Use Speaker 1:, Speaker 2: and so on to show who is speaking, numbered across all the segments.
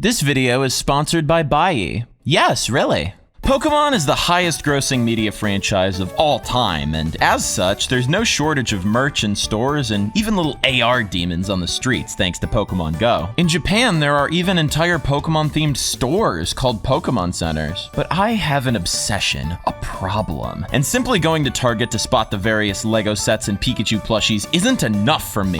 Speaker 1: This video is sponsored by Bai. Yes, really. Pokémon is the highest grossing media franchise of all time, and as such, there's no shortage of merch in stores and even little AR demons on the streets thanks to Pokémon Go. In Japan, there are even entire Pokémon-themed stores called Pokémon Centers. But I have an obsession, a problem, and simply going to Target to spot the various Lego sets and Pikachu plushies isn't enough for me.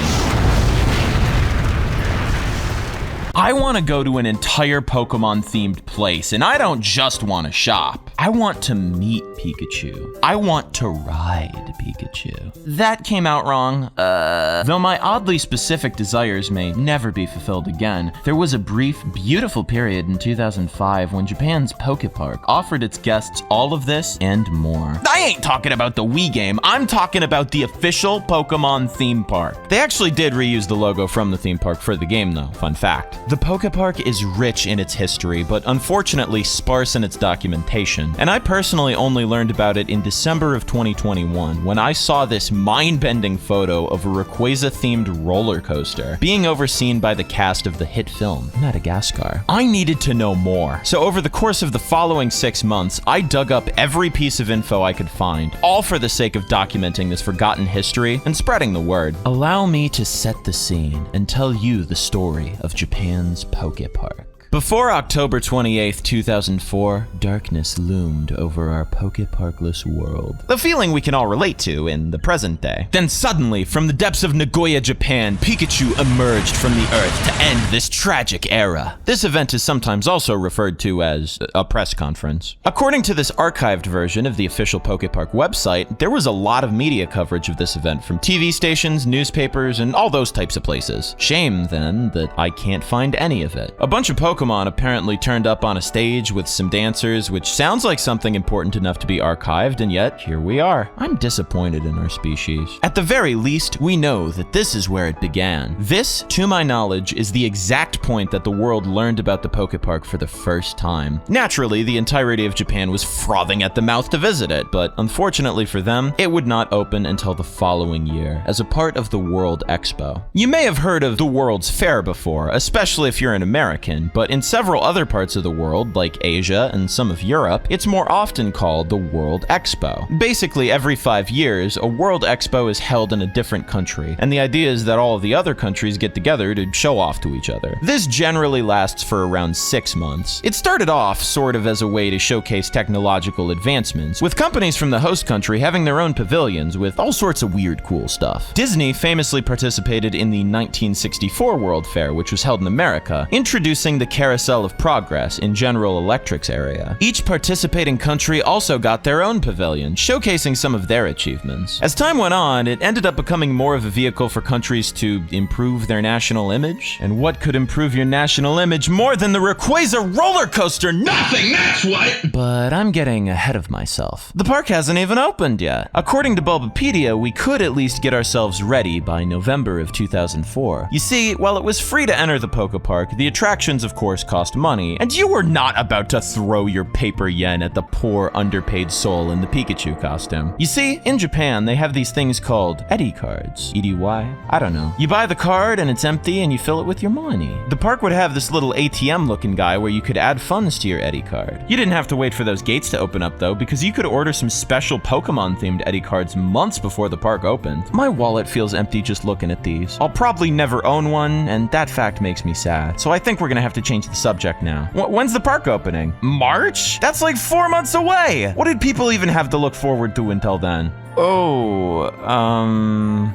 Speaker 1: I want to go to an entire Pokemon-themed place, and I don't just want to shop. I want to meet Pikachu. I want to ride Pikachu. That came out wrong. Though my oddly specific desires may never be fulfilled again, there was a brief, beautiful period in 2005 when Japan's Poképark offered its guests all of this and more. I ain't talking about the Wii game, I'm talking about the official Pokemon theme park. They actually did reuse the logo from the theme park for the game though, fun fact. The Poképark is rich in its history, but unfortunately sparse in its documentation. And I personally only learned about it in December of 2021, when I saw this mind-bending photo of a Rayquaza-themed roller coaster being overseen by the cast of the hit film, Madagascar. I needed to know more, so over the course of the following 6 months, I dug up every piece of info I could find, all for the sake of documenting this forgotten history and spreading the word. Allow me to set the scene and tell you the story of Japan's Poképark. Before October 28th, 2004, darkness loomed over our Poképarkless world. The feeling we can all relate to in the present day. Then suddenly, from the depths of Nagoya, Japan, Pikachu emerged from the earth to end this tragic era. This event is sometimes also referred to as a press conference. According to this archived version of the official Poképark website, there was a lot of media coverage of this event from TV stations, newspapers, and all those types of places. Shame, then, that I can't find any of it. A bunch of Pokémon apparently turned up on a stage with some dancers, which sounds like something important enough to be archived, and yet here we are. I'm disappointed in our species. At the very least, we know that this is where it began. This, to my knowledge, is the exact point that the world learned about the Poképark for the first time. Naturally, the entirety of Japan was frothing at the mouth to visit it, but unfortunately for them, it would not open until the following year, as a part of the World Expo. You may have heard of the World's Fair before, especially if you're an American, but in several other parts of the world, like Asia and some of Europe, it's more often called the World Expo. Basically, every 5 years, a World Expo is held in a different country, and the idea is that all of the other countries get together to show off to each other. This generally lasts for around 6 months. It started off sort of as a way to showcase technological advancements, with companies from the host country having their own pavilions with all sorts of weird, cool stuff. Disney famously participated in the 1964 World Fair, which was held in America, introducing the Carousel of Progress in General Electric's area. Each participating country also got their own pavilion, showcasing some of their achievements. As time went on, it ended up becoming more of a vehicle for countries to improve their national image. And what could improve your national image more than the Rayquaza roller coaster? Nothing, that's what! But I'm getting ahead of myself. The park hasn't even opened yet. According to Bulbapedia, we could at least get ourselves ready by November of 2004. You see, while it was free to enter the Poképark, the attractions of course cost money, and you were not about to throw your paper yen at the poor underpaid soul in the Pikachu costume. You see, in Japan, they have these things called Edi cards. EDY? I don't know. You buy the card and it's empty and you fill it with your money. The park would have this little ATM looking guy where you could add funds to your Edi card. You didn't have to wait for those gates to open up though, because you could order some special Pokemon themed Edi cards months before the park opened. My wallet feels empty just looking at these. I'll probably never own one, and that fact makes me sad. So I think we're gonna have to change the subject now. When's the park opening? March? That's like 4 months away! What did people even have to look forward to until then? Oh,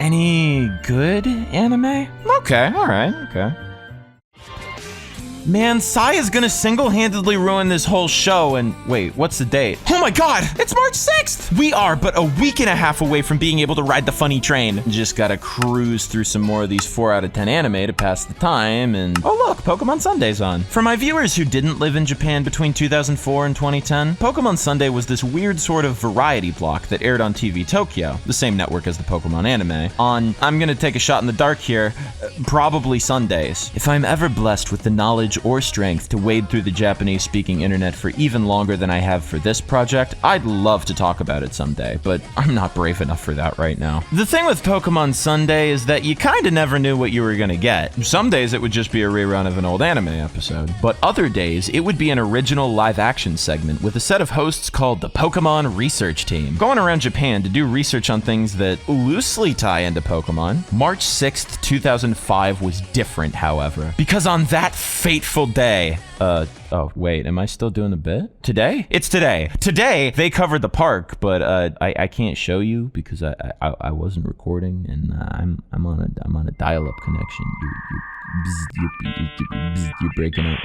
Speaker 1: any good anime? Okay, alright, okay. Man, Sai is gonna single-handedly ruin this whole show, and wait, what's the date? Oh my god, it's March 6th! We are but a week and a half away from being able to ride the funny train. Just gotta cruise through some more of these 4 out of 10 anime to pass the time, and oh look, Pokemon Sunday's on. For my viewers who didn't live in Japan between 2004 and 2010, Pokemon Sunday was this weird sort of variety block that aired on TV Tokyo, the same network as the Pokemon anime, on, I'm gonna take a shot in the dark here, probably Sundays. If I'm ever blessed with the knowledge courage or strength to wade through the Japanese-speaking internet for even longer than I have for this project, I'd love to talk about it someday, but I'm not brave enough for that right now. The thing with Pokemon Sunday is that you kinda never knew what you were gonna get. Some days it would just be a rerun of an old anime episode, but other days it would be an original live-action segment with a set of hosts called the Pokemon Research Team, going around Japan to do research on things that loosely tie into Pokemon. March 6th, 2005 was different, however, because on that fateful day, oh, wait, am I still doing the bit? Today? It's today. Today, they covered the park, but I can't show you because I wasn't recording, and I'm on a dial-up connection. You're breaking up.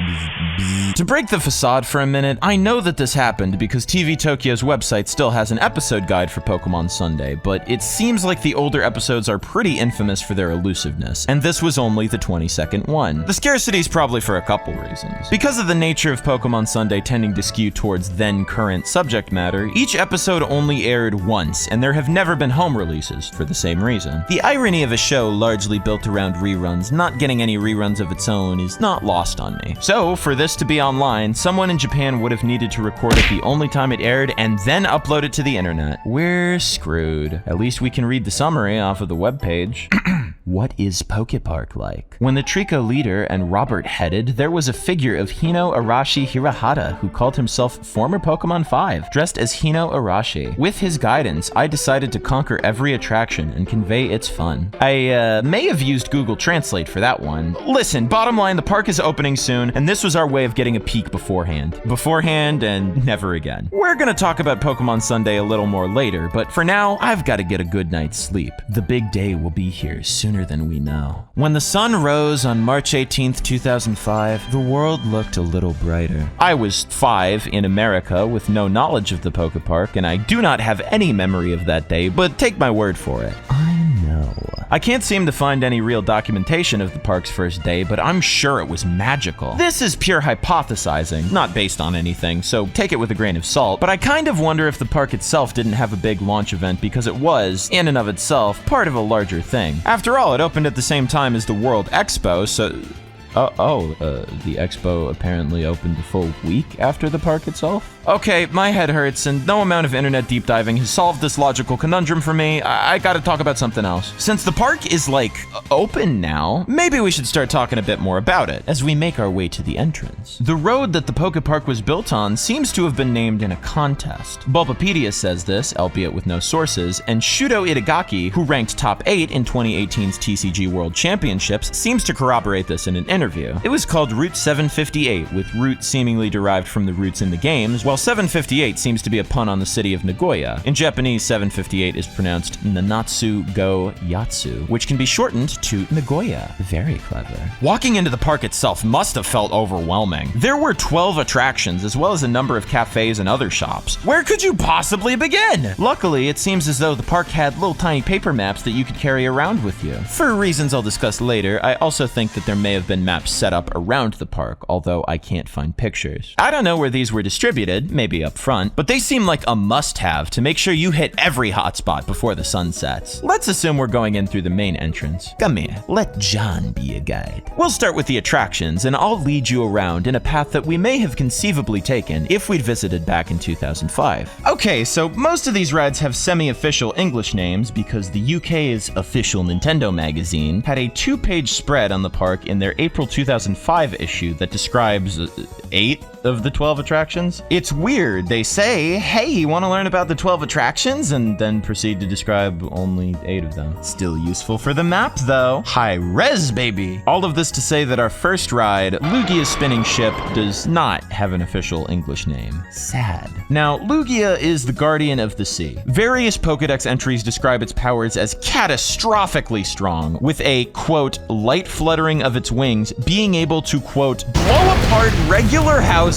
Speaker 1: To break the facade for a minute, I know that this happened because TV Tokyo's website still has an episode guide for Pokemon Sunday, but it seems like the older episodes are pretty infamous for their elusiveness, and this was only the 22nd one. The scarcity's probably for a couple reasons. Because of the nature of Pokemon Sunday tending to skew towards then-current subject matter, each episode only aired once, and there have never been home releases for the same reason. The irony of a show largely built around reruns not getting any reruns of its own is not lost on me. So, for this to be online, someone in Japan would have needed to record it the only time it aired and then upload it to the internet. We're screwed. At least we can read the summary off of the webpage. What is Poképark like? When the Trico leader and Robert headed, there was a figure of Hino Arashi Hirahara who called himself former Pokemon 5, dressed as Hino Arashi. With his guidance, I decided to conquer every attraction and convey its fun. I may have used Google Translate for that one. Listen, bottom line, the park is opening soon, and this was our way of getting a peek beforehand. Beforehand and never again. We're gonna talk about Pokemon Sunday a little more later, but for now, I've gotta get a good night's sleep. The big day will be here sooner than we know. When the sun rose on March 18th, 2005, the world looked a little brighter. I was 5 in America with no knowledge of the Poképark, and I do not have any memory of that day, but take my word for it. I can't seem to find any real documentation of the park's first day, but I'm sure it was magical. This is pure hypothesizing, not based on anything, so take it with a grain of salt, but I kind of wonder if the park itself didn't have a big launch event because it was, in and of itself, part of a larger thing. After all, it opened at the same time as the World Expo, so... the Expo apparently opened a full week after the park itself? Okay, my head hurts, and no amount of internet deep diving has solved this logical conundrum for me. I gotta talk about something else. Since the park is, like, open now, maybe we should start talking a bit more about it as we make our way to the entrance. The road that the Poképark was built on seems to have been named in a contest. Bulbapedia says this, albeit with no sources, and Shudo Itagaki, who ranked top 8 in 2018's TCG World Championships, seems to corroborate this in an interview. It was called Route 758, with route seemingly derived from the routes in the games, while 758 seems to be a pun on the city of Nagoya. In Japanese, 758 is pronounced Nanatsu Go Yatsu, which can be shortened to Nagoya. Very clever. Walking into the park itself must have felt overwhelming. There were 12 attractions, as well as a number of cafes and other shops. Where could you possibly begin? Luckily, it seems as though the park had little tiny paper maps that you could carry around with you. For reasons I'll discuss later, I also think that there may have been maps set up around the park, although I can't find pictures. I don't know where these were distributed, maybe up front, but they seem like a must-have to make sure you hit every hotspot before the sun sets. Let's assume we're going in through the main entrance. Come here, let John be a guide. We'll start with the attractions, and I'll lead you around in a path that we may have conceivably taken if we'd visited back in 2005. Okay, so most of these rides have semi-official English names because the UK's official Nintendo magazine had a 2-page spread on the park in their April 2005 issue that describes 8 of the 12 attractions. It's weird. They say, hey, you want to learn about the 12 attractions? And then proceed to describe only 8 of them. Still useful for the map, though. High res, baby. All of this to say that our first ride, Lugia's Spinning Ship, does not have an official English name. Sad. Now, Lugia is the guardian of the sea. Various Pokédex entries describe its powers as catastrophically strong, with a, quote, light fluttering of its wings being able to, quote, blow apart regular houses.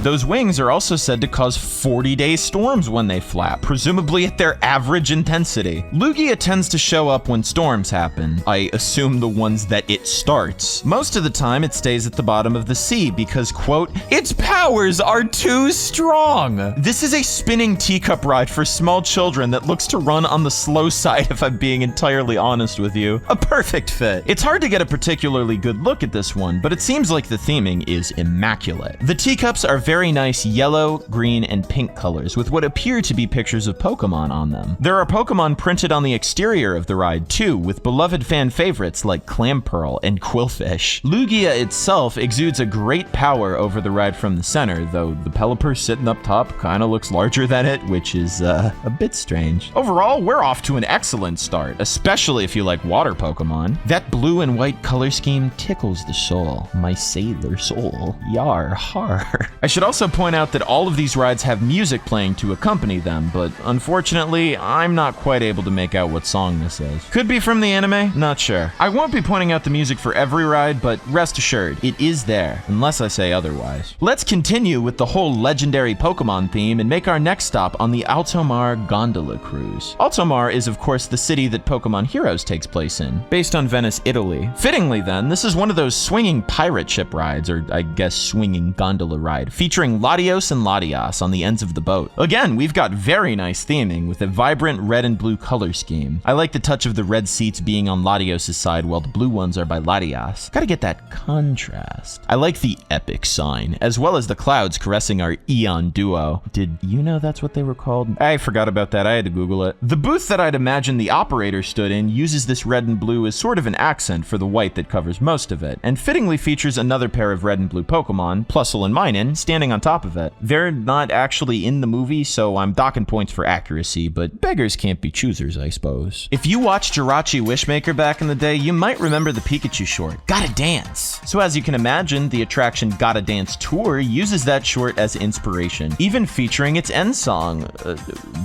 Speaker 1: Those wings are also said to cause 40-day storms when they flap, presumably at their average intensity. Lugia tends to show up when storms happen. I assume the ones that it starts. Most of the time, it stays at the bottom of the sea because, quote, its powers are too strong. This is a spinning teacup ride for small children that looks to run on the slow side, if I'm being entirely honest with you. A perfect fit. It's hard to get a particularly good look at this one, but it seems like the theming is immaculate. The teacups are very nice yellow, green, and pink colors with what appear to be pictures of Pokemon on them. There are Pokemon printed on the exterior of the ride too, with beloved fan favorites like Clamperl and Quillfish. Lugia itself exudes a great power over the ride from the center, though the Pelipper sitting up top kinda looks larger than it, which is a bit strange. Overall, we're off to an excellent start, especially if you like water Pokemon. That blue and white color scheme tickles the soul. My sailor soul. Yar har. I should also point out that all of these rides have music playing to accompany them, but unfortunately, I'm not quite able to make out what song this is. Could be from the anime, not sure. I won't be pointing out the music for every ride, but rest assured, it is there, unless I say otherwise. Let's continue with the whole legendary Pokemon theme and make our next stop on the Alzamar Gondola cruise. Alzamar is of course the city that Pokemon Heroes takes place in, based on Venice, Italy. Fittingly then, this is one of those swinging pirate ship rides, or I guess swinging gondola ride, featuring Latios and Latias on the ends of the boat. Again, we've got very nice theming with a vibrant red and blue color scheme. I like the touch of the red seats being on Latios' side while the blue ones are by Latias. Gotta get that contrast. I like the epic sign, as well as the clouds caressing our Eon duo. Did you know that's what they were called? I forgot about that, I had to Google it. The booth that I'd imagine the operator stood in uses this red and blue as sort of an accent for the white that covers most of it, and fittingly features another pair of red and blue Pokemon, Plusle and Minun, standing on top of it. They're not actually in the movie, so I'm docking points for accuracy, but beggars can't be choosers, I suppose. If you watched Jirachi Wishmaker back in the day, you might remember the Pikachu short, Gotta Dance. So as you can imagine, the attraction Gotta Dance Tour uses that short as inspiration, even featuring its end song,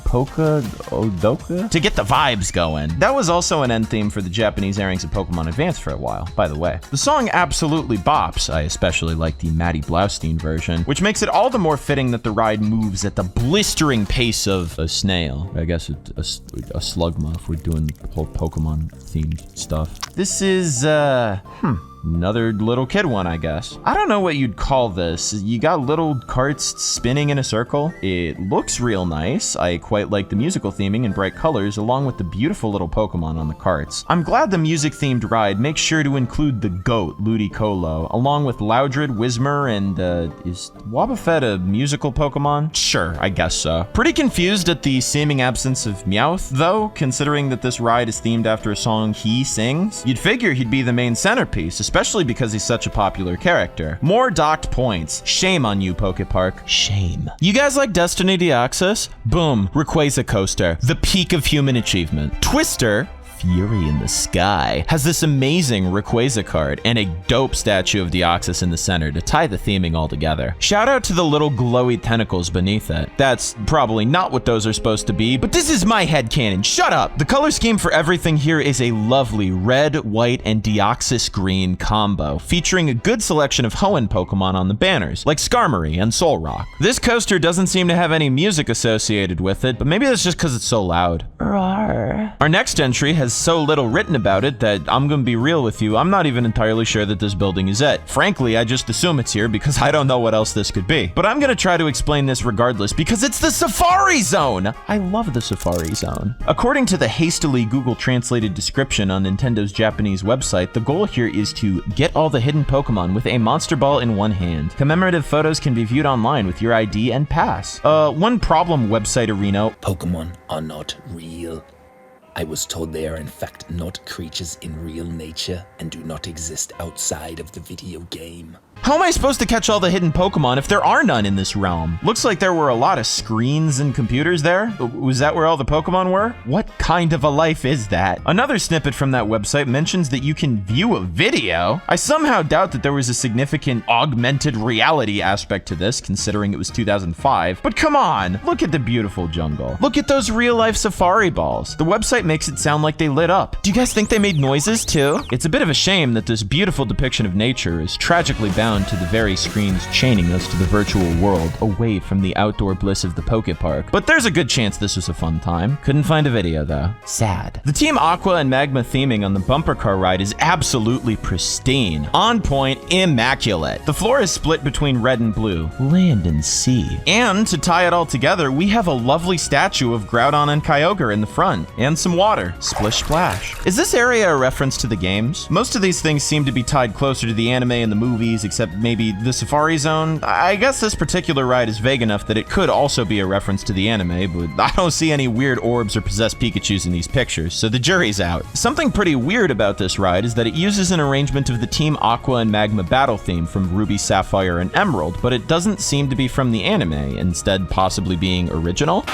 Speaker 1: Poka Odoka? To get the vibes going. That was also an end theme for the Japanese airings of Pokemon Advance for a while, by the way. The song absolutely bops. I especially like the Maddie Blaustein version, which makes it all the more fitting that the ride moves at the blistering pace of a snail. I guess a Slugma if we're doing the whole Pokemon themed stuff. This is, another little kid one, I guess. I don't know what you'd call this. You got little carts spinning in a circle. It looks real nice. I quite like the musical theming and bright colors, along with the beautiful little Pokemon on the carts. I'm glad the music-themed ride makes sure to include the GOAT, Ludicolo, along with Loudred, Whismur, and, is Wobbuffet a musical Pokemon? Sure, I guess so. Pretty confused at the seeming absence of Meowth, though, considering that this ride is themed after a song he sings. You'd figure he'd be the main centerpiece, especially because he's such a popular character. More docked points. Shame on you, Poképark. Shame. You guys like Destiny Deoxys? Boom, Rayquaza Coaster. The peak of human achievement. Twister, Fury in the Sky, has this amazing Rayquaza card and a dope statue of Deoxys in the center to tie the theming all together. Shout out to the little glowy tentacles beneath it. That's probably not what those are supposed to be, but this is my headcanon. Shut up! The color scheme for everything here is a lovely red, white, and Deoxys green combo, featuring a good selection of Hoenn Pokemon on the banners, like Skarmory and Solrock. This coaster doesn't seem to have any music associated with it, but maybe that's just because it's so loud. Rawr. Our next entry has so little written about it that I'm gonna be real with you, I'm not even entirely sure that this building is it. Frankly, I just assume it's here because I don't know what else this could be. But I'm gonna try to explain this regardless because it's the Safari Zone! I love the Safari Zone. According to the hastily Google translated description on Nintendo's Japanese website, the goal here is to get all the hidden Pokemon with a Monster Ball in one hand. Commemorative photos can be viewed online with your ID and pass. One problem, website Areno.
Speaker 2: Pokemon are not real. I was told they are in fact not creatures in real nature and do not exist outside of the video game.
Speaker 1: How am I supposed to catch all the hidden Pokemon if there are none in this realm? Looks like there were a lot of screens and computers there. Was that where all the Pokemon were? What kind of a life is that? Another snippet from that website mentions that you can view a video. I somehow doubt that there was a significant augmented reality aspect to this, considering it was 2005. But come on, look at the beautiful jungle. Look at those real-life safari balls. The website makes it sound like they lit up. Do you guys think they made noises too? It's a bit of a shame that this beautiful depiction of nature is tragically bound around to the very screens chaining us to the virtual world, away from the outdoor bliss of the Poképark. But there's a good chance this was a fun time. Couldn't find a video though. Sad. The Team Aqua and Magma theming on the bumper car ride is absolutely pristine. On point, immaculate. The floor is split between red and blue, land and sea. And to tie it all together, we have a lovely statue of Groudon and Kyogre in the front, and some water. Splish splash. Is this area a reference to the games? Most of these things seem to be tied closer to the anime and the movies, except maybe the Safari Zone. I guess this particular ride is vague enough that it could also be a reference to the anime, but I don't see any weird orbs or possessed Pikachus in these pictures, so the jury's out. Something pretty weird about this ride is that it uses an arrangement of the Team Aqua and Magma battle theme from Ruby, Sapphire, and Emerald, but it doesn't seem to be from the anime, instead possibly being original.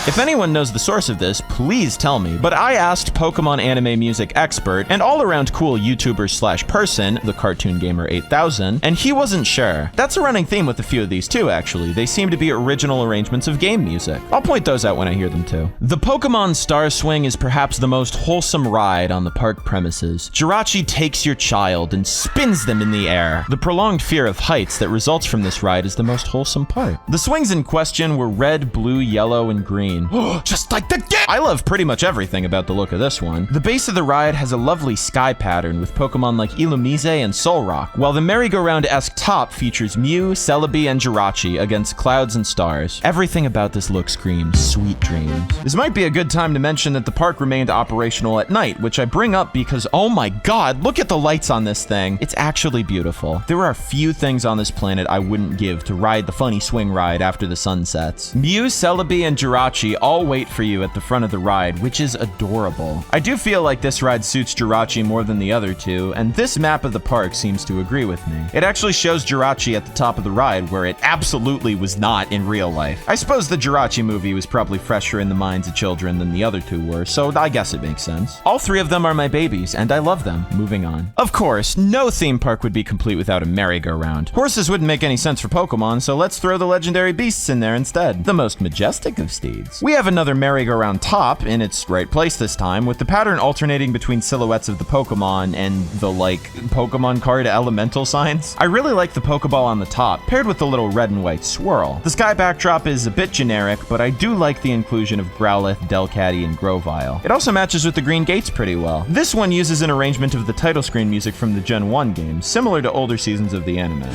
Speaker 1: If anyone knows the source of this, please tell me, but I asked Pokemon anime music expert and all-around cool YouTuber / person, the Cartoon Gamer 8000, and he wasn't sure. That's a running theme with a few of these too, actually. They seem to be original arrangements of game music. I'll point those out when I hear them too. The Pokemon Star Swing is perhaps the most wholesome ride on the park premises. Jirachi takes your child and spins them in the air. The prolonged fear of heights that results from this ride is the most wholesome part. The swings in question were red, blue, yellow, and green. Just like the game! I love pretty much everything about the look of this one. The base of the ride has a lovely sky pattern with Pokemon like Illumise and Solrock, while the merry-go-round-esque top features Mew, Celebi, and Jirachi against clouds and stars. Everything about this look screams sweet dreams. This might be a good time to mention that the park remained operational at night, which I bring up because, oh my god, look at the lights on this thing. It's actually beautiful. There are few things on this planet I wouldn't give to ride the funny swing ride after the sun sets. Mew, Celebi, and Jirachi all wait for you at the front of the ride, which is adorable. I do feel like this ride suits Jirachi more than the other two, and this map of the park seems to agree with me. It actually shows Jirachi at the top of the ride, where it absolutely was not in real life. I suppose the Jirachi movie was probably fresher in the minds of children than the other two were, so I guess it makes sense. All three of them are my babies, and I love them. Moving on. Of course, no theme park would be complete without a merry-go-round. Horses wouldn't make any sense for Pokemon, so let's throw the legendary beasts in there instead. The most majestic of steeds. We have another merry-go-round top in its right place this time, with the pattern alternating between silhouettes of the Pokemon and the, like, Pokemon card elemental signs. I really like the Pokeball on the top, paired with the little red and white swirl. The sky backdrop is a bit generic, but I do like the inclusion of Growlithe, Delcatty, and Grovyle. It also matches with the green gates pretty well. This one uses an arrangement of the title screen music from the Gen 1 games, similar to older seasons of the anime.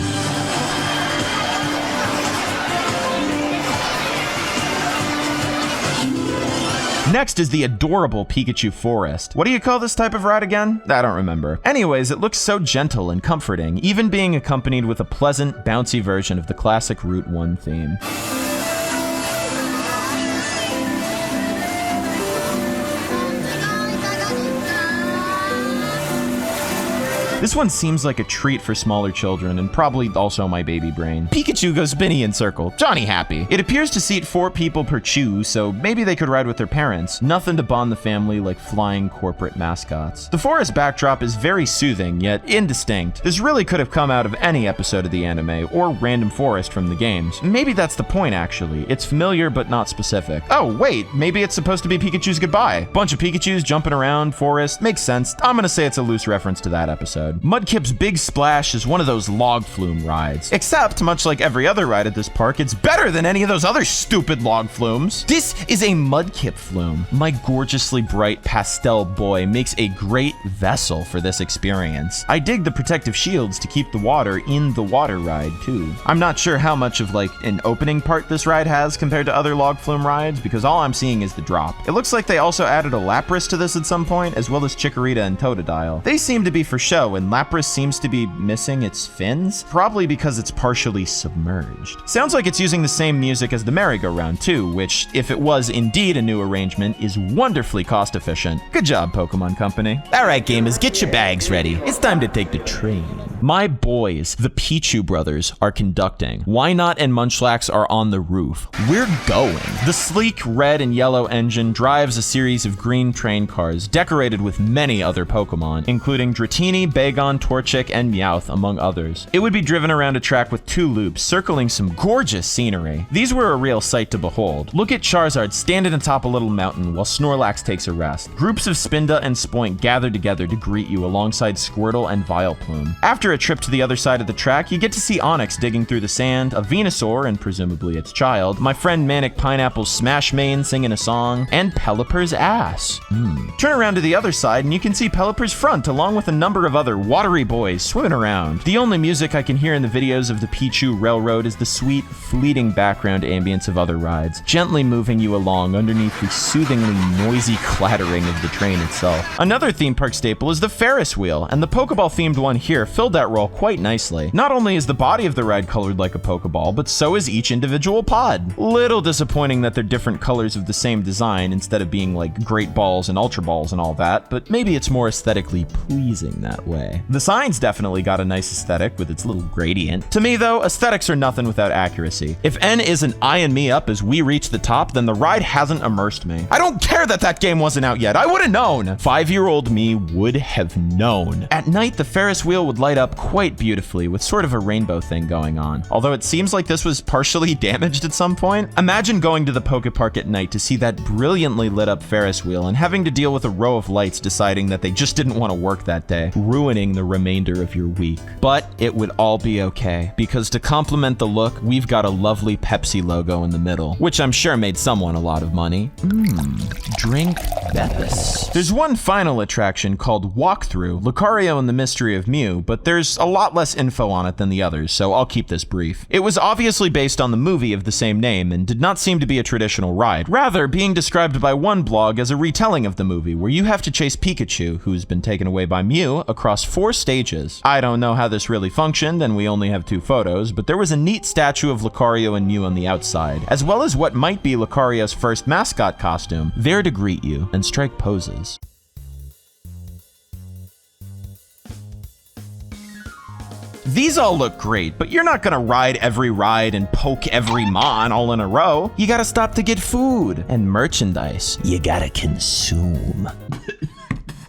Speaker 1: Next is the adorable Pikachu Forest. What do you call this type of ride again? I don't remember. Anyways, it looks so gentle and comforting, even being accompanied with a pleasant, bouncy version of the classic Route 1 theme. This one seems like a treat for smaller children and probably also my baby brain. Pikachu goes spinny in circle. Jonii happy. It appears to seat 4 people per chew, so maybe they could ride with their parents. Nothing to bond the family like flying corporate mascots. The forest backdrop is very soothing, yet indistinct. This really could have come out of any episode of the anime, or random forest from the games. Maybe that's the point, actually. It's familiar but not specific. Oh, wait, maybe it's supposed to be Pikachu's Goodbye. Bunch of Pikachus jumping around, forest. Makes sense. I'm gonna say it's a loose reference to that episode. Mudkip's Big Splash is one of those log flume rides. Except, much like every other ride at this park, it's better than any of those other stupid log flumes. This is a Mudkip flume. My gorgeously bright pastel boy makes a great vessel for this experience. I dig the protective shields to keep the water in the water ride, too. I'm not sure how much of like an opening part this ride has compared to other log flume rides, because all I'm seeing is the drop. It looks like they also added a Lapras to this at some point, as well as Chikorita and Totodile. They seem to be for show, and Lapras seems to be missing its fins, probably because it's partially submerged. Sounds like it's using the same music as the merry-go-round too, which, if it was indeed a new arrangement, is wonderfully cost efficient. Good job, Pokemon Company. All right, gamers, get your bags ready. It's time to take the train. My boys, the Pichu brothers, are conducting. Why Not and Munchlax are on the roof. We're going. The sleek red and yellow engine drives a series of green train cars decorated with many other Pokemon, including Dratini, Bagon, Torchic, and Meowth, among others. It would be driven around a track with 2 loops, circling some gorgeous scenery. These were a real sight to behold. Look at Charizard standing atop a little mountain while Snorlax takes a rest. Groups of Spinda and Spoink gather together to greet you alongside Squirtle and Vileplume. After a trip to the other side of the track, you get to see Onix digging through the sand, a Venusaur, and presumably its child, my friend Manic Pineapple's Smash Main singing a song, and Pelipper's ass. Turn around to the other side and you can see Pelipper's front along with a number of other watery boys swimming around. The only music I can hear in the videos of the Pichu Railroad is the sweet, fleeting background ambience of other rides, gently moving you along underneath the soothingly noisy clattering of the train itself. Another theme park staple is the Ferris Wheel, and the Pokeball themed one here filled that role quite nicely. Not only is the body of the ride colored like a Pokeball, but so is each individual pod. Little disappointing that they're different colors of the same design instead of being like Great Balls and Ultra Balls and all that, but maybe it's more aesthetically pleasing that way. The sign's definitely got a nice aesthetic with its little gradient. To me though, aesthetics are nothing without accuracy. If N isn't eyeing me up as we reach the top, then the ride hasn't immersed me. I don't care that that game wasn't out yet. I would have known. 5-year-old me would have known. At night, the Ferris wheel would light up quite beautifully with sort of a rainbow thing going on. Although it seems like this was partially damaged at some point. Imagine going to the Poképark at night to see that brilliantly lit up Ferris wheel and having to deal with a row of lights deciding that they just didn't want to work that day, ruining the remainder of your week. But it would all be okay, because to complement the look, we've got a lovely Pepsi logo in the middle, which I'm sure made someone a lot of money. Drink Beppis. There's one final attraction called Walkthrough, Lucario and the Mystery of Mew, but there's a lot less info on it than the others, so I'll keep this brief. It was obviously based on the movie of the same name and did not seem to be a traditional ride, rather being described by one blog as a retelling of the movie where you have to chase Pikachu, who's been taken away by Mew, across 4 stages. I don't know how this really functioned, and we only have 2 photos, but there was a neat statue of Lucario and Mew on the outside, as well as what might be Lucario's first mascot costume, there to greet you and strike poses. These all look great, but you're not gonna ride every ride and poke every mon all in a row. You gotta stop to get food and merchandise. You gotta consume.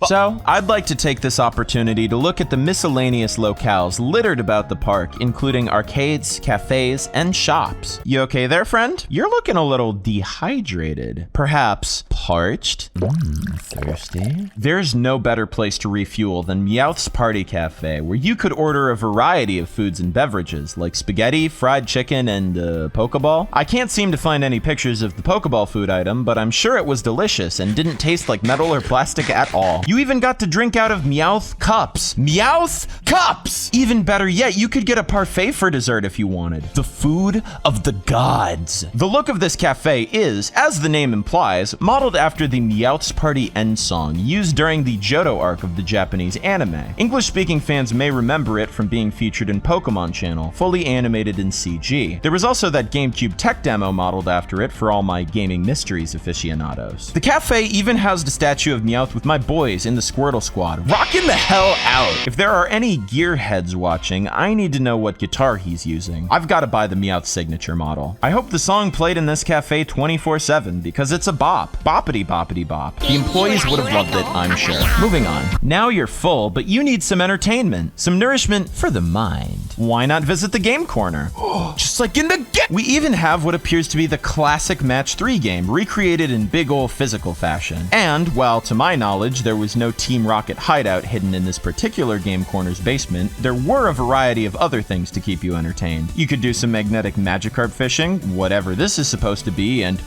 Speaker 1: So, I'd like to take this opportunity to look at the miscellaneous locales littered about the park, including arcades, cafes, and shops. You okay there, friend? You're looking a little dehydrated. Perhaps parched? Thirsty? There's no better place to refuel than Meowth's Party Cafe, where you could order a variety of foods and beverages, like spaghetti, fried chicken, and Pokeball. I can't seem to find any pictures of the Pokeball food item, but I'm sure it was delicious and didn't taste like metal or plastic at all. You even got to drink out of Meowth cups. Meowth cups! Even better yet, you could get a parfait for dessert if you wanted. The food of the gods. The look of this cafe is, as the name implies, modeled after the Meowth's Party end song used during the Johto arc of the Japanese anime. English-speaking fans may remember it from being featured in Pokémon Channel, fully animated in CG. There was also that GameCube tech demo modeled after it for all my gaming mysteries aficionados. The cafe even housed a statue of Meowth with my boys in the Squirtle Squad, rocking the hell out. If there are any gearheads watching, I need to know what guitar he's using. I've got to buy the Meowth signature model. I hope the song played in this cafe 24/7 because it's a bop. Boppity boppity bop. The employees would have loved it, I'm sure. Moving on. Now you're full, but you need some entertainment, some nourishment for the mind. Why not visit the game corner? Just like in the game. We even have what appears to be the classic Match 3 game, recreated in big ol' physical fashion. And while to my knowledge there was no Team Rocket hideout hidden in this particular game corner's basement, there were a variety of other things to keep you entertained. You could do some magnetic Magikarp fishing, whatever this is supposed to be, and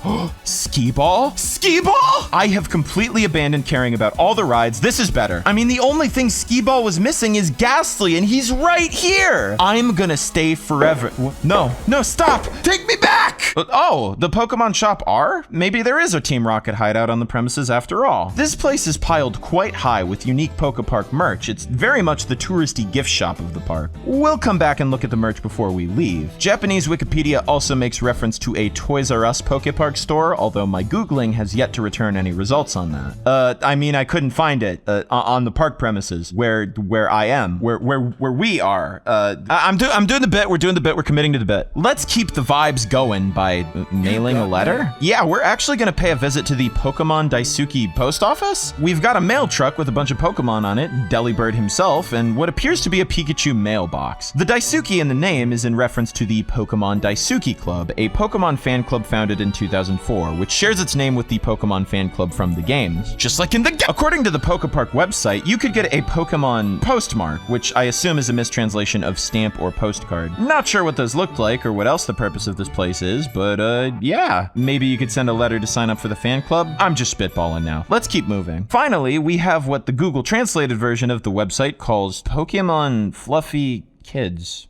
Speaker 1: skee ball? Skee ball? I have completely abandoned caring about all the rides. This is better. I mean, the only thing skee ball was missing is Ghastly, and he's right here. I'm gonna stay forever. No, stop. Take me back. Oh, the Pokemon shop are? Maybe there is a Team Rocket hideout on the premises after all. This place is piled quite high with unique Poképark merch. It's very much the touristy gift shop of the park. We'll come back and look at the merch before we leave. Japanese Wikipedia also makes reference to a Toys R Us Poképark store, although my Googling has yet yet to return any results on that. I mean, I couldn't find it on the park premises where I am, where we are. I'm doing the bit. We're doing the bit. We're committing to the bit. Let's keep the vibes going by mailing a letter. Yeah, we're actually gonna pay a visit to the Pokemon Daisuke post office. We've got a mail truck with a bunch of Pokemon on it, Delibird himself, and what appears to be a Pikachu mailbox. The Daisuke in the name is in reference to the Pokemon Daisuke Club, a Pokemon fan club founded in 2004, which shares its name with the Pokemon fan club from the games. Just like in the According to the Poképark website, you could get a Pokemon postmark, which I assume is a mistranslation of stamp or postcard. Not sure what those looked like or what else the purpose of this place is, but yeah. Maybe you could send a letter to sign up for the fan club? I'm just spitballing now. Let's keep moving. Finally, we have what the Google translated version of the website calls Pokemon Fluffy Kids.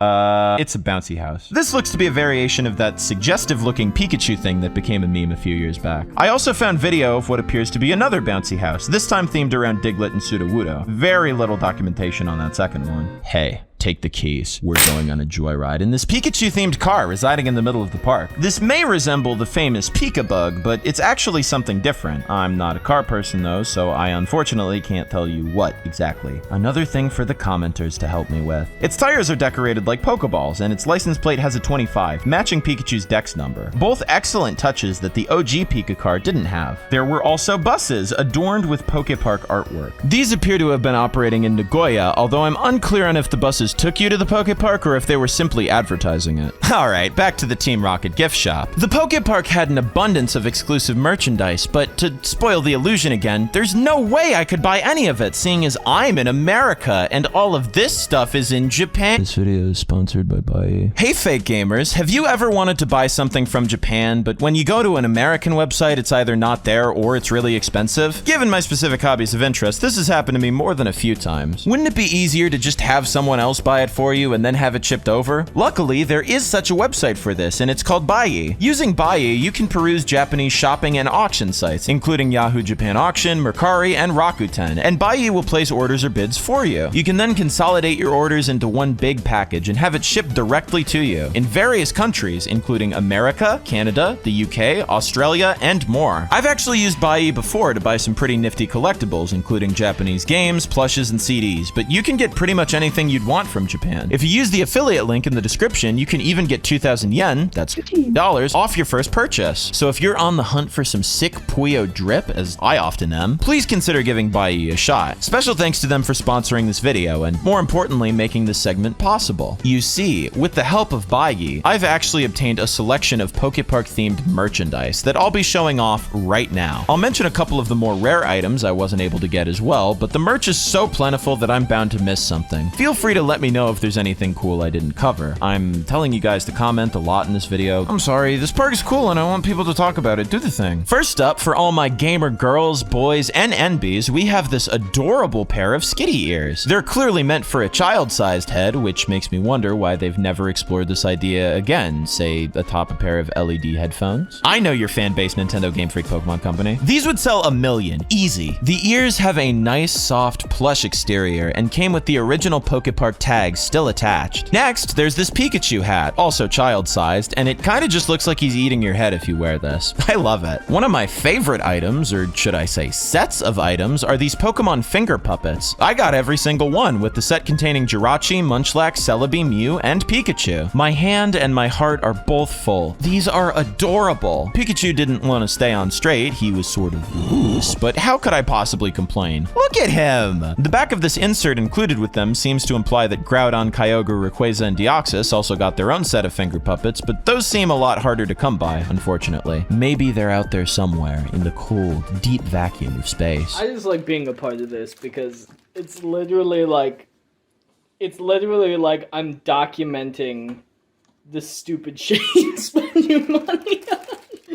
Speaker 1: It's a bouncy house. This looks to be a variation of that suggestive-looking Pikachu thing that became a meme a few years back. I also found video of what appears to be another bouncy house, this time themed around Diglett and Sudowoodo. Very little documentation on that second one. Hey. Take the keys. We're going on a joyride in this Pikachu-themed car residing in the middle of the park. This may resemble the famous Pikabug, but it's actually something different. I'm not a car person though, so I unfortunately can't tell you what exactly. Another thing for the commenters to help me with. Its tires are decorated like Pokeballs, and its license plate has a 25, matching Pikachu's dex number. Both excellent touches that the OG Pika car didn't have. There were also buses adorned with Poképark artwork. These appear to have been operating in Nagoya, although I'm unclear on if the buses took you to the Poképark or if they were simply advertising it. Alright, back to the Team Rocket gift shop. The Poképark had an abundance of exclusive merchandise, but to spoil the illusion again, there's no way I could buy any of it, seeing as I'm in America and all of this stuff is in Japan. This video is sponsored by Bai. Hey fake gamers, have you ever wanted to buy something from Japan, but when you go to an American website, it's either not there or it's really expensive? Given my specific hobbies of interest, this has happened to me more than a few times. Wouldn't it be easier to just have someone else buy it for you and then have it shipped over? Luckily, there is such a website for this, and it's called Bai. Using Bai, you can peruse Japanese shopping and auction sites, including Yahoo Japan Auction, Mercari, and Rakuten, and Bai will place orders or bids for you. You can then consolidate your orders into one big package and have it shipped directly to you in various countries, including America, Canada, the UK, Australia, and more. I've actually used Bai before to buy some pretty nifty collectibles, including Japanese games, plushes, and CDs, but you can get pretty much anything you'd want from Japan. If you use the affiliate link in the description, you can even get 2,000 yen, that's $15, off your first purchase. So if you're on the hunt for some sick Puyo drip, as I often am, please consider giving Bai a shot. Special thanks to them for sponsoring this video and, more importantly, making this segment possible. You see, with the help of Bai, I've actually obtained a selection of Poképark-themed merchandise that I'll be showing off right now. I'll mention a couple of the more rare items I wasn't able to get as well, but the merch is so plentiful that I'm bound to miss something. Feel free to let me know if there's anything cool I didn't cover. I'm telling you guys to comment a lot in this video. I'm sorry, this park is cool and I want people to talk about it. Do the thing. First up, for all my gamer girls, boys, and NBs, we have this adorable pair of skitty ears. They're clearly meant for a child-sized head, which makes me wonder why they've never explored this idea again, say atop a pair of LED headphones. I know your fan base, Nintendo Game Freak Pokemon Company. These would sell 1 million, easy. The ears have a nice, soft, plush exterior and came with the original Poképark tags still attached. Next, there's this Pikachu hat, also child-sized, and it kind of just looks like he's eating your head if you wear this. I love it. One of my favorite items, or should I say sets of items, are these Pokemon finger puppets. I got every single one, with the set containing Jirachi, Munchlax, Celebi, Mew, and Pikachu. My hand and my heart are both full. These are adorable. Pikachu didn't want to stay on straight, he was sort of loose, but how could I possibly complain? Look at him! The back of this insert included with them seems to imply that Groudon, Kyogre, Rayquaza, and Deoxys also got their own set of finger puppets, but those seem a lot harder to come by, unfortunately. Maybe they're out there somewhere in the cold, deep vacuum of space.
Speaker 3: I just like being a part of this because it's literally like I'm documenting the stupid shit you spend your money on.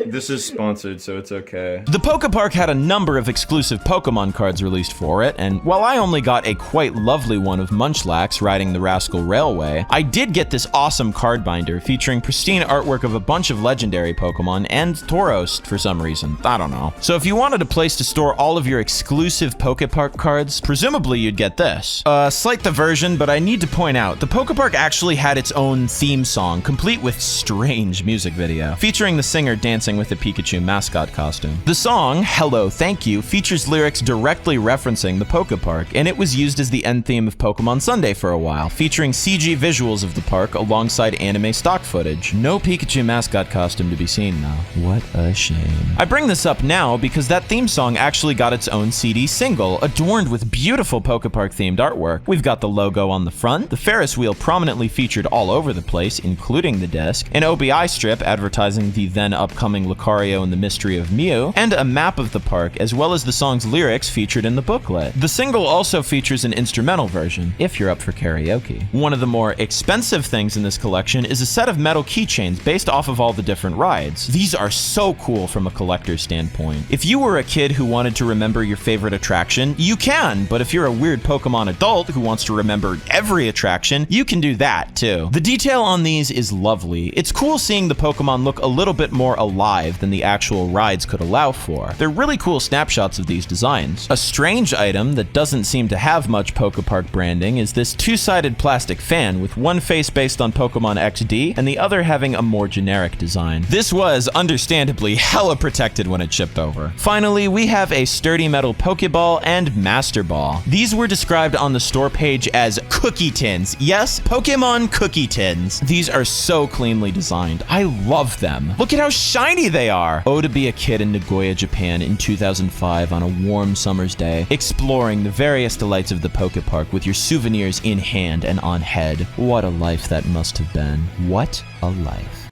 Speaker 1: This is sponsored, so it's okay. The Poképark had a number of exclusive Pokemon cards released for it, and while I only got a quite lovely one of Munchlax riding the Rascal Railway, I did get this awesome card binder featuring pristine artwork of a bunch of legendary Pokemon and Tauros for some reason. I don't know. So if you wanted a place to store all of your exclusive Poképark cards, presumably you'd get this. Slight diversion, but I need to point out, the Poképark actually had its own theme song, complete with strange music video, featuring the singer dancing with a Pikachu mascot costume. The song, Hello Thank You, features lyrics directly referencing the Poképark, and it was used as the end theme of Pokémon Sunday for a while, featuring CG visuals of the park alongside anime stock footage. No Pikachu mascot costume to be seen, though. What a shame. I bring this up now because that theme song actually got its own CD single, adorned with beautiful Poképark-themed artwork. We've got the logo on the front, the Ferris wheel prominently featured all over the place, including the disc, an OBI strip advertising the then upcoming Lucario and the Mystery of Mew, and a map of the park, as well as the song's lyrics featured in the booklet. The single also features an instrumental version, if you're up for karaoke. One of the more expensive things in this collection is a set of metal keychains based off of all the different rides. These are so cool from a collector's standpoint. If you were a kid who wanted to remember your favorite attraction, you can, but if you're a weird Pokemon adult who wants to remember every attraction, you can do that too. The detail on these is lovely. It's cool seeing the Pokemon look a little bit more alive than the actual rides could allow for. They're really cool snapshots of these designs. A strange item that doesn't seem to have much Poképark branding is this two-sided plastic fan with one face based on Pokemon XD and the other having a more generic design. This was, understandably, hella protected when it shipped over. Finally, we have a sturdy metal Pokéball and Master Ball. These were described on the store page as cookie tins. Yes, Pokemon cookie tins. These are so cleanly designed. I love them. Look at how shiny they are. Oh, to be a kid in Nagoya, Japan in 2005 on a warm summer's day, exploring the various delights of the Poképark with your souvenirs in hand and on head. What a life that must have been. What a life.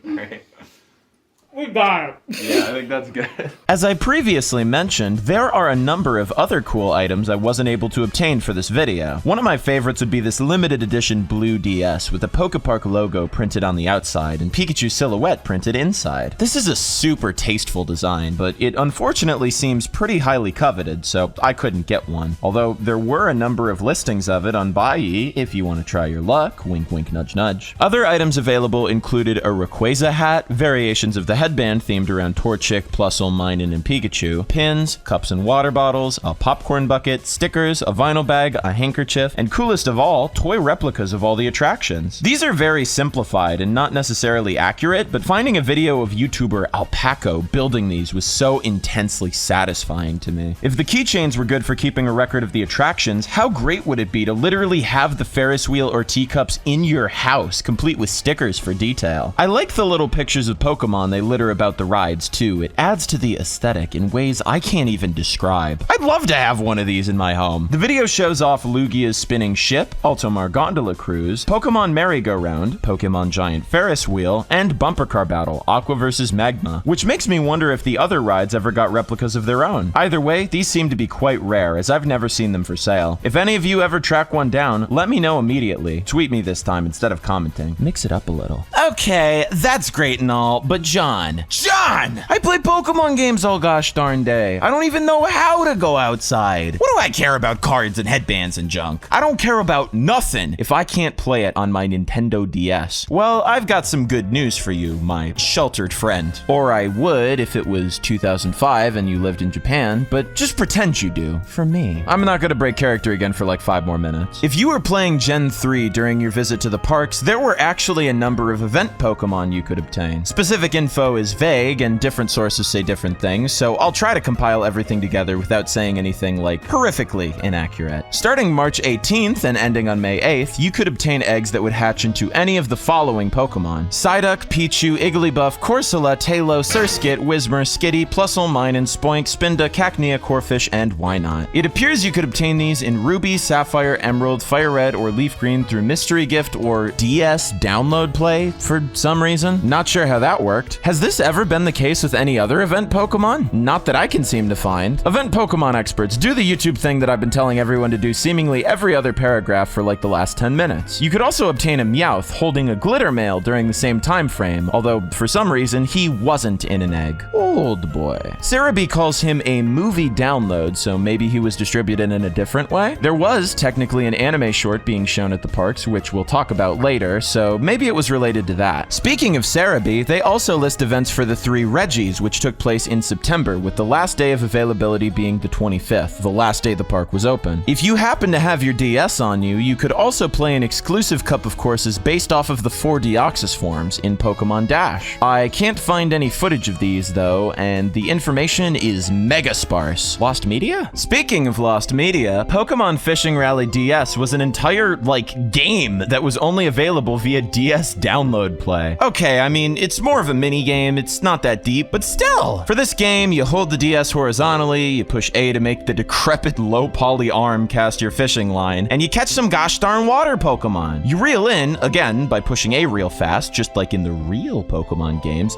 Speaker 3: Right. We got it.
Speaker 1: Yeah, I think that's good. As I previously mentioned, there are a number of other cool items I wasn't able to obtain for this video. One of my favorites would be this limited edition blue DS with the Poképark logo printed on the outside and Pikachu silhouette printed inside. This is a super tasteful design, but it unfortunately seems pretty highly coveted, so I couldn't get one. Although there were a number of listings of it on Buyee if you want to try your luck. Wink, wink, nudge, nudge. Other items available included a Rayquaza hat, variations of the headband themed around Torchic, Plusle, Minun, and Pikachu, pins, cups and water bottles, a popcorn bucket, stickers, a vinyl bag, a handkerchief, and coolest of all, toy replicas of all the attractions. These are very simplified and not necessarily accurate, but finding a video of YouTuber Alpaco building these was so intensely satisfying to me. If the keychains were good for keeping a record of the attractions, how great would it be to literally have the Ferris wheel or teacups in your house, complete with stickers for detail? I like the little pictures of Pokemon they litter about the rides too. It adds to the aesthetic in ways I can't even describe. I'd love to have one of these in my home. The video shows off Lugia's spinning ship, Alzamar Gondola Cruise, Pokemon Merry-Go-Round, Pokemon Giant Ferris Wheel, and Bumper Car Battle, Aqua vs. Magma, which makes me wonder if the other rides ever got replicas of their own. Either way, these seem to be quite rare, as I've never seen them for sale. If any of you ever track one down, let me know immediately. Tweet me this time instead of commenting. Mix it up a little. Okay, that's great and all, but John, I play Pokemon games all gosh darn day. I don't even know how to go outside. What do I care about cards and headbands and junk? I don't care about nothing if I can't play it on my Nintendo DS. Well, I've got some good news for you, my sheltered friend. Or I would if it was 2005 and you lived in Japan, but just pretend you do, for me. I'm not gonna break character again for like 5 more minutes. If you were playing Gen 3 during your visit to the parks, there were actually a number of event Pokemon you could obtain. Specific info is vague and different sources say different things, so I'll try to compile everything together without saying anything like horrifically inaccurate. Starting March 18th and ending on May 8th, you could obtain eggs that would hatch into any of the following Pokemon: Psyduck, Pichu, Igglybuff, Corsola, Tailo, Surskit, Whismur, Skitty, Plusle, Minun, Spoink, Spinda, Cacnea, Corphish, and Wynot. It appears you could obtain these in Ruby, Sapphire, Emerald, Fire Red, or Leaf Green through Mystery Gift or DS download play for some reason. Not sure how that worked. Has this ever been the case with any other event Pokemon? Not that I can seem to find. Event Pokemon experts, do the YouTube thing that I've been telling everyone to do seemingly every other paragraph for like the last 10 minutes. You could also obtain a Meowth holding a glitter mail during the same time frame, although for some reason he wasn't in an egg. Old boy. Cerebi calls him a movie download, so maybe he was distributed in a different way? There was technically an anime short being shown at the parks, which we'll talk about later, so maybe it was related to that. Speaking of Cerebi, they also list events for the 3 Reggies, which took place in September, with the last day of availability being the 25th, the last day the park was open. If you happen to have your DS on you, you could also play an exclusive cup of courses based off of the 4 Deoxys forms in Pokemon Dash. I can't find any footage of these though, and the information is mega sparse. Lost media? Speaking of lost media, Pokemon Fishing Rally DS was an entire, game that was only available via DS download play. Okay, I mean, it's more of a mini game, it's not that deep, but still! For this game, you hold the DS horizontally, you push A to make the decrepit low poly arm cast your fishing line, and you catch some gosh darn water Pokemon. You reel in, again, by pushing A real fast, just like in the real Pokemon games,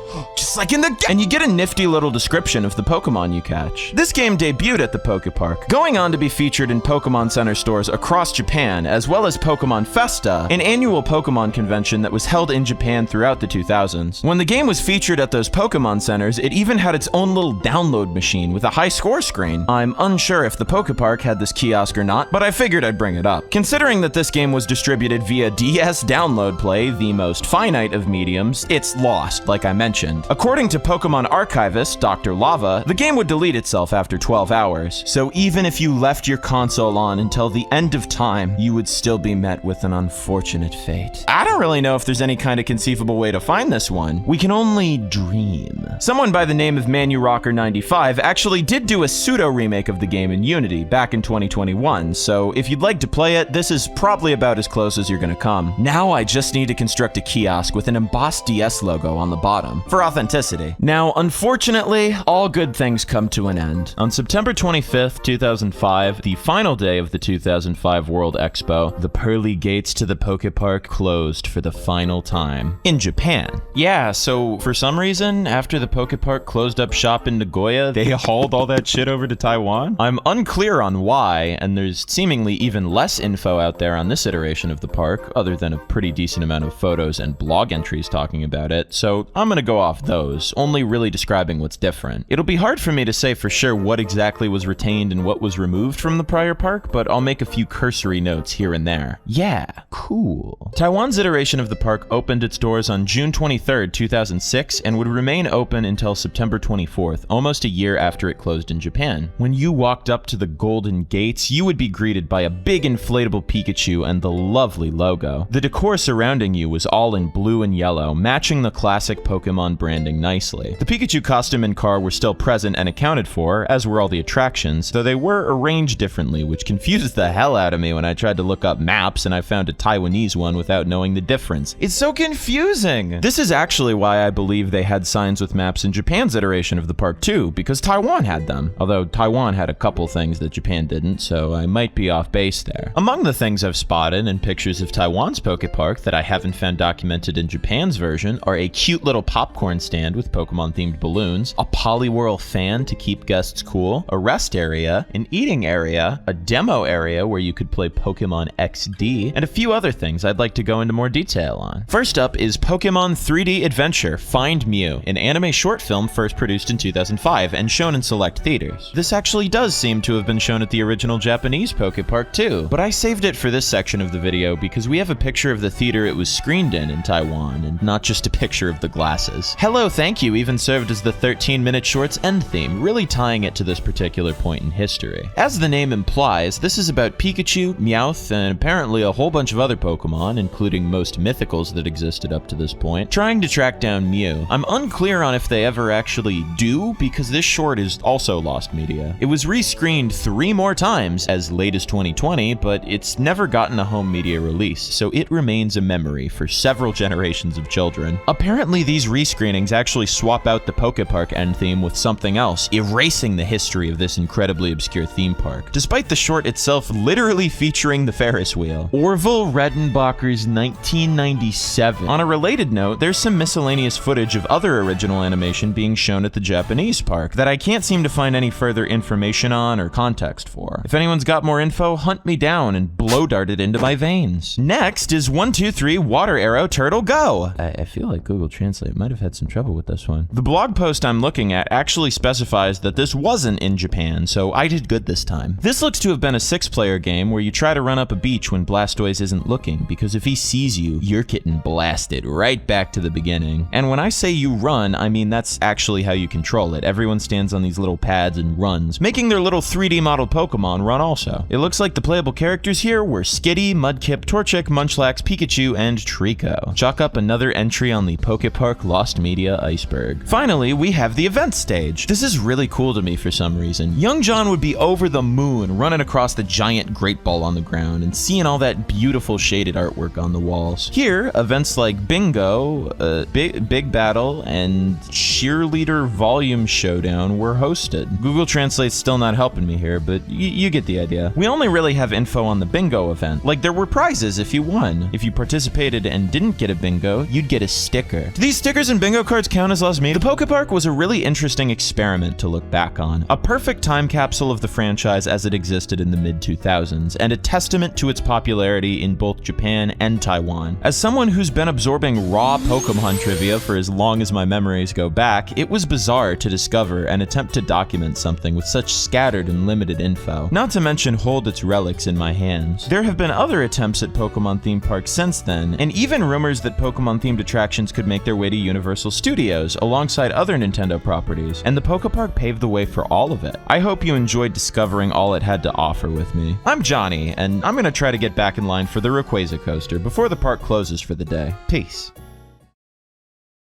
Speaker 1: and you get a nifty little description of the Pokemon you catch. This game debuted at the Poképark, going on to be featured in Pokemon Center stores across Japan, as well as Pokemon Festa, an annual Pokemon convention that was held in Japan throughout the 2000s. When the game was featured at those Pokemon Centers, it even had its own little download machine with a high score screen. I'm unsure if the Poképark had this kiosk or not, but I figured I'd bring it up. Considering that this game was distributed via DS download play, the most finite of mediums, it's lost, like I mentioned. According to Pokemon archivist Dr. Lava, the game would delete itself after 12 hours, so even if you left your console on until the end of time, you would still be met with an unfortunate fate. I don't really know if there's any kind of conceivable way to find this one. We can only dream. Someone by the name of ManuRocker95 actually did do a pseudo remake of the game in Unity back in 2021, so if you'd like to play it, this is probably about as close as you're gonna come. Now I just need to construct a kiosk with an embossed DS logo on the bottom for authenticity. Now, unfortunately, all good things come to an end. On September 25th, 2005, the final day of the 2005 World Expo, the pearly gates to the Poképark closed for the final time. In Japan. Yeah, so for some reason, after the Poképark closed up shop in Nagoya, they hauled all that shit over to Taiwan? I'm unclear on why, and there's seemingly even less info out there on this iteration of the park, other than a pretty decent amount of photos and blog entries talking about it, so I'm gonna go off those, only really describing what's different. It'll be hard for me to say for sure what exactly was retained and what was removed from the prior park, but I'll make a few cursory notes here and there. Yeah, cool. Taiwan's iteration of the park opened its doors on June 23rd, 2006, and would remain open until September 24th, almost a year after it closed in Japan. When you walked up to the Golden Gates, you would be greeted by a big inflatable Pikachu and the lovely logo. The decor surrounding you was all in blue and yellow, matching the classic Pokemon branding nicely. The Pikachu costume and car were still present and accounted for, as were all the attractions, though they were arranged differently, which confused the hell out of me when I tried to look up maps and I found a Taiwanese one without knowing the difference. It's so confusing! This is actually why I believe they had signs with maps in Japan's iteration of the park too, because Taiwan had them. Although Taiwan had a couple things that Japan didn't, so I might be off base there. Among the things I've spotted in pictures of Taiwan's Poképark that I haven't found documented in Japan's version are a cute little popcorn stand with Pokemon-themed balloons, a Poliwhirl fan to keep guests cool, a rest area, an eating area, a demo area where you could play Pokemon XD, and a few other things I'd like to go into more detail on. First up is Pokemon 3D Adventure Find Mew, an anime short film first produced in 2005 and shown in select theaters. This actually does seem to have been shown at the original Japanese Poképark too, but I saved it for this section of the video because we have a picture of the theater it was screened in Taiwan, and not just a picture of the glasses. Hello Thank You even served as the 13-minute short's end theme, really tying it to this particular point in history. As the name implies, this is about Pikachu, Meowth, and apparently a whole bunch of other Pokemon, including most mythicals that existed up to this point, trying to track down Mew. I'm unclear on if they ever actually do, because this short is also lost media. It was rescreened 3 more times as late as 2020, but it's never gotten a home media release, so it remains a memory for several generations of children. Apparently these rescreenings actually swap out the Poképark end theme with something else, erasing the history of this incredibly obscure theme park, despite the short itself literally featuring the Ferris Wheel. Orville Redenbacher's 1997. On a related note, there's some miscellaneous footage of other original animation being shown at the Japanese park that I can't seem to find any further information on or context for. If anyone's got more info, hunt me down and blow dart it into my veins. Next is 123 Water Arrow Turtle Go. I feel like Google Translate might have had some trouble with this one. The blog post I'm looking at actually specifies that this wasn't in Japan, so I did good this time. This looks to have been a 6-player game where you try to run up a beach when Blastoise isn't looking, because if he sees you, you're getting blasted. blasted right back to the beginning. And when I say you run, I mean that's actually how you control it. Everyone stands on these little pads and runs, making their little 3D modeled Pokemon run also. It looks like the playable characters here were Skitty, Mudkip, Torchic, Munchlax, Pikachu, and Trico. Chalk up another entry on the Poképark Lost Media iceberg. Finally, we have the event stage. This is really cool to me for some reason. Young John would be over the moon running across the giant Great Ball on the ground and seeing all that beautiful shaded artwork on the walls. Here, events like Bingo, Big Battle, and Cheerleader Volume Showdown were hosted. Google Translate's still not helping me here, but you get the idea. We only really have info on the Bingo event. Like, there were prizes if you won. If you participated and didn't get a Bingo, you'd get a sticker. Do these stickers and Bingo cards count as lost media? The Poképark was a really interesting experiment to look back on. A perfect time capsule of the franchise as it existed in the mid-2000s, and a testament to its popularity in both Japan and Taiwan. As someone who's been absorbing raw Pokemon trivia for as long as my memories go back, it was bizarre to discover and attempt to document something with such scattered and limited info, not to mention hold its relics in my hands. There have been other attempts at Pokemon theme parks since then, and even rumors that Pokemon-themed attractions could make their way to Universal Studios, alongside other Nintendo properties, and the Poképark paved the way for all of it. I hope you enjoyed discovering all it had to offer with me. I'm Jonii, and I'm gonna try to get back in line for the Rayquaza coaster before the park closes for the day. Peace.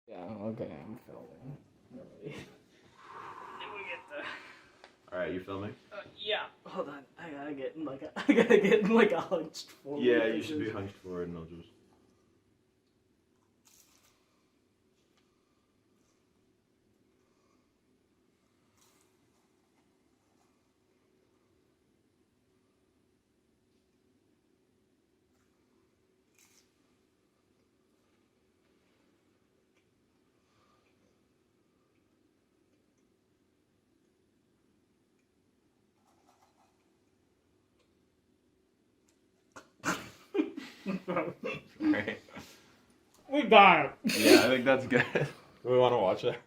Speaker 3: Yeah, okay, I'm filming. Really.
Speaker 1: Alright, you filming?
Speaker 3: Yeah, hold on. I gotta get in like a hunched forward.
Speaker 1: Yeah, you should be hunched forward and I'll just...
Speaker 3: We got it.
Speaker 1: Yeah, I think that's good. Do we want to watch it?